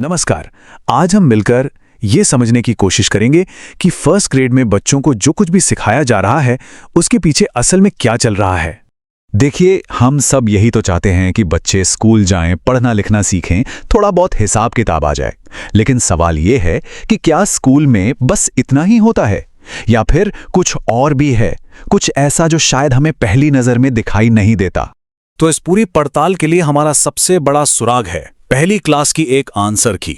नमस्कार। आज हम मिलकर ये समझने की कोशिश करेंगे कि फर्स्ट ग्रेड में बच्चों को जो कुछ भी सिखाया जा रहा है उसके पीछे असल में क्या चल रहा है। देखिए, हम सब यही तो चाहते हैं कि बच्चे स्कूल जाएं, पढ़ना लिखना सीखें, थोड़ा बहुत हिसाब किताब आ जाए। लेकिन सवाल ये है कि क्या स्कूल में बस इतना ही होता है या फिर कुछ और भी है, कुछ ऐसा जो शायद हमें पहली नजर में दिखाई नहीं देता। तो इस पूरी पड़ताल के लिए हमारा सबसे बड़ा सुराग है पहली क्लास की एक आंसर की।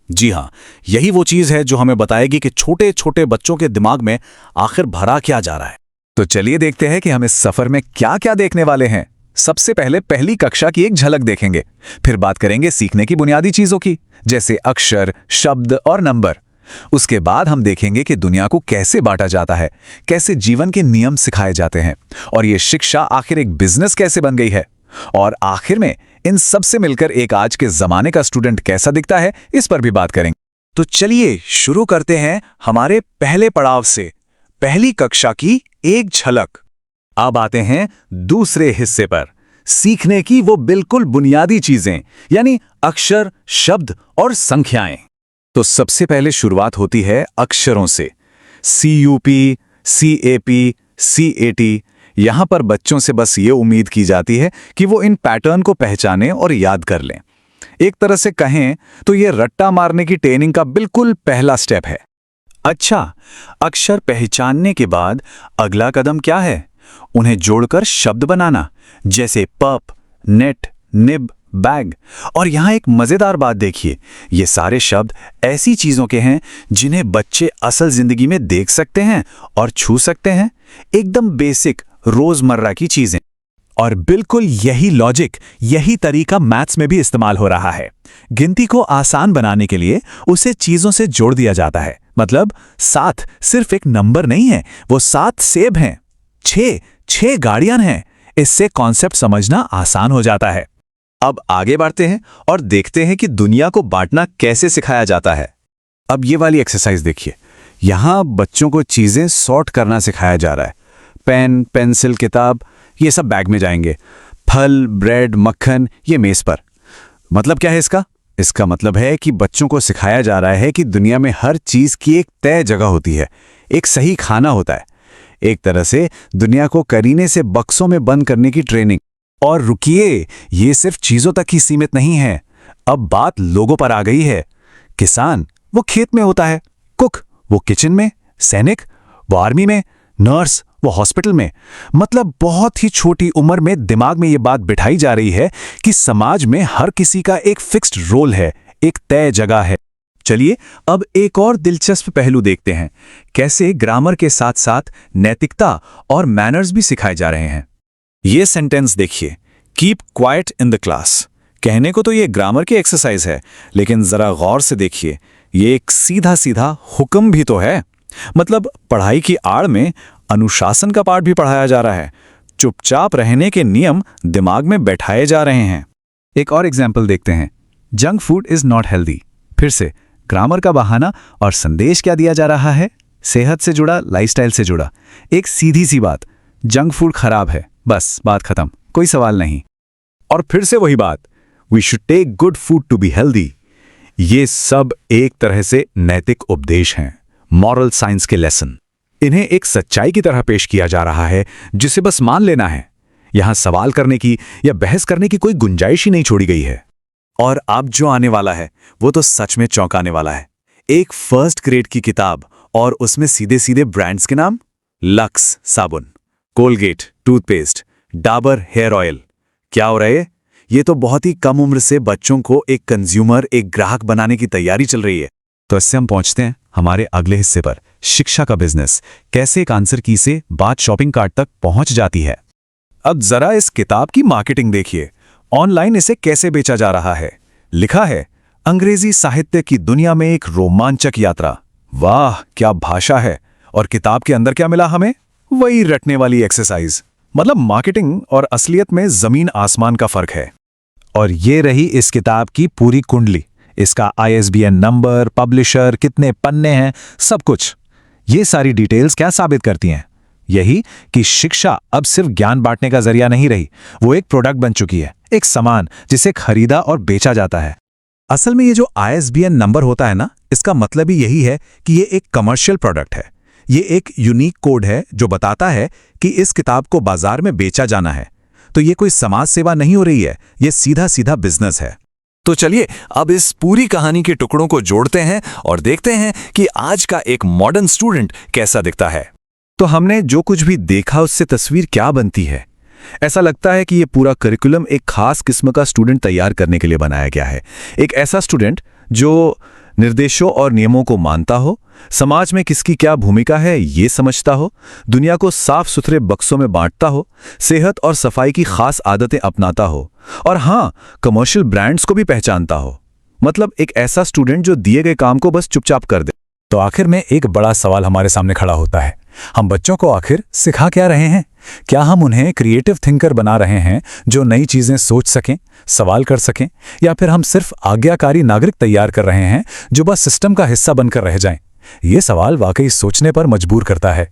जी हां, यही वो चीज है जो हमें बताएगी कि छोटे छोटे बच्चों के दिमाग में आखिर भरा क्या जा रहा है। तो चलिए देखते हैं कि हम इस सफर में क्या क्या देखने वाले हैं। सबसे पहले पहली कक्षा की एक झलक देखेंगे, फिर बात करेंगे सीखने की बुनियादी चीजों की, जैसे अक्षर, शब्द और नंबर। उसके बाद हम देखेंगे कि दुनिया को कैसे बांटा जाता है, कैसे जीवन के नियम सिखाए जाते हैं और ये शिक्षा आखिर एक बिजनेस कैसे बन गई है। और आखिर में इन सब से मिलकर एक आज के जमाने का स्टूडेंट कैसा दिखता है, इस पर भी बात करेंगे। तो चलिए शुरू करते हैं हमारे पहले पड़ाव से, पहली कक्षा की एक झलक। अब आते हैं दूसरे हिस्से पर, सीखने की वो बिल्कुल बुनियादी चीजें, यानी अक्षर, शब्द और संख्याएं। तो सबसे पहले शुरुआत होती है अक्षरों से। CUP, CAP, CAT। यहां पर बच्चों से बस ये उम्मीद की जाती है कि वो इन पैटर्न को पहचानें और याद कर लें। एक तरह से कहें तो ये रट्टा मारने की ट्रेनिंग का बिल्कुल पहला स्टेप है। अच्छा, अक्षर पहचानने के बाद अगला कदम क्या है? उन्हें जोड़कर शब्द बनाना, जैसे पप, नेट, निब, बैग। और यहां एक मजेदार बात देखिए, ये सारे शब्द ऐसी चीजों के हैं जिन्हें बच्चे असल जिंदगी में देख सकते हैं और छू सकते हैं। एकदम बेसिक रोजमर्रा की चीजें। और बिल्कुल यही लॉजिक, यही तरीका मैथ्स में भी इस्तेमाल हो रहा है। गिनती को आसान बनाने के लिए उसे चीजों से जोड़ दिया जाता है। मतलब 7 सिर्फ एक नंबर नहीं है, वो 7 सेब हैं, 6 गाड़ियां हैं। इससे कॉन्सेप्ट समझना आसान हो जाता है। अब आगे बढ़ते हैं और देखते हैं कि दुनिया को बांटना कैसे सिखाया जाता है। अब ये वाली एक्सरसाइज देखिए, यहां बच्चों को चीजें सॉर्ट करना सिखाया जा रहा है। पेन, पेंसिल, किताब, ये सब बैग में जाएंगे। फल, ब्रेड, मक्खन ये मेज पर। मतलब क्या है इसका? इसका मतलब है कि बच्चों को सिखाया जा रहा है कि दुनिया में हर चीज की एक तय जगह होती है, एक सही खाना होता है। एक तरह से दुनिया को करीने से बक्सों में बंद करने की ट्रेनिंग। और रुकिए, ये सिर्फ चीजों तक ही सीमित नहीं है। अब बात लोगों पर आ गई है। किसान, वो खेत में होता है। कुक, वो किचन में। सैनिक, वो आर्मी में। नर्स, वो हॉस्पिटल में। मतलब बहुत ही छोटी उम्र में दिमाग में ये बात बिठाई जा रही है कि समाज में हर किसी का एक फिक्स्ड रोल है, एक तय जगह है। चलिए अब एक और दिलचस्प पहलू देखते हैं, कैसे ग्रामर के साथ साथ नैतिकता और मैनर्स भी सिखाए जा रहे हैं। ये सेंटेंस देखिए, keep quiet in the class. कहने को तो ये ग्रामर की एक्सरसाइज है, लेकिन जरा गौर से देखिए, ये एक सीधा सीधा हुक्म भी तो है। मतलब पढ़ाई की आड़ में अनुशासन का पाठ भी पढ़ाया जा रहा है। चुपचाप रहने के नियम दिमाग में बैठाए जा रहे हैं। एक और एग्जाम्पल देखते हैं, junk food is not healthy. फिर से ग्रामर का बहाना और संदेश क्या दिया जा रहा है? सेहत से जुड़ा, लाइफस्टाइल से जुड़ा। एक सीधी सी बात, जंक फूड खराब है, बस बात खत्म, कोई सवाल नहीं। और फिर से वही बात, we should take good food to be healthy. ये सब एक तरह से नैतिक उपदेश हैं, मॉरल साइंस के लेसन। इन्हें एक सच्चाई की तरह पेश किया जा रहा है जिसे बस मान लेना है। यहां सवाल करने की या बहस करने की कोई गुंजाइश ही नहीं छोड़ी गई है। और अब जो आने वाला है वो तो सच में चौंकाने वाला है। एक फर्स्ट ग्रेड की किताब और उसमें सीधे सीधे ब्रांड्स के नाम। लक्स साबुन, Colgate toothpaste, Dabur hair oil. क्या हो रहा है? ये तो बहुत ही कम उम्र से बच्चों को एक कंज्यूमर, एक ग्राहक बनाने की तैयारी चल रही है। तो इससे हम पहुंचते हैं हमारे अगले हिस्से पर, शिक्षा का बिजनेस। कैसे एक आंसर की से बात शॉपिंग कार्ट तक पहुंच जाती है। अब जरा इस किताब की मार्केटिंग देखिए। ऑनलाइन इसे कैसे बेचा जा रहा है। लिखा है, अंग्रेजी साहित्य की दुनिया में एक रोमांचक यात्रा। वाह क्या भाषा है। और किताब के अंदर क्या मिला हमें? वही रटने वाली एक्सरसाइज। मतलब मार्केटिंग और असलियत में जमीन आसमान का फर्क है। और ये रही इस किताब की पूरी कुंडली। इसका ISBN नंबर, पब्लिशर, कितने पन्ने हैं, सब कुछ। ये सारी डिटेल्स क्या साबित करती हैं? यही कि शिक्षा अब सिर्फ ज्ञान बांटने का जरिया नहीं रही, वो एक प्रोडक्ट बन चुकी है, एक सामान जिसे खरीदा और बेचा जाता है। असल में ये जो ISBN नंबर होता है ना, इसका मतलब ही यही है कि ये एक कमर्शियल प्रोडक्ट है। ये एक यूनिक कोड है जो बताता है कि इस किताब को बाजार में बेचा जाना है। तो ये कोई समाज सेवा नहीं हो रही है, ये सीधा सीधा बिजनेस है। तो चलिए अब इस पूरी कहानी के टुकड़ों को जोड़ते हैं और देखते हैं कि आज का एक मॉडर्न स्टूडेंट कैसा दिखता है। तो हमने जो कुछ भी देखा उससे तस्वीर क्या बनती है? ऐसा लगता है कि ये पूरा करिकुलम एक खास किस्म का स्टूडेंट तैयार करने के लिए बनाया गया है। एक ऐसा स्टूडेंट जो निर्देशों और नियमों को मानता हो, समाज में किसकी क्या भूमिका है ये समझता हो, दुनिया को साफ सुथरे बक्सों में बांटता हो, सेहत और सफाई की खास आदतें अपनाता हो और हाँ, कमर्शियल ब्रांड्स को भी पहचानता हो। मतलब एक ऐसा स्टूडेंट जो दिए गए काम को बस चुपचाप कर दे। तो आखिर में एक बड़ा सवाल हमारे सामने खड़ा होता है, हम बच्चों को आखिर सिखा क्या रहे हैं? क्या हम उन्हें क्रिएटिव थिंकर बना रहे हैं जो नई चीजें सोच सकें, सवाल कर सकें, या फिर हम सिर्फ आज्ञाकारी नागरिक तैयार कर रहे हैं जो बस सिस्टम का हिस्सा बनकर रह जाएं? ये सवाल वाकई सोचने पर मजबूर करता है।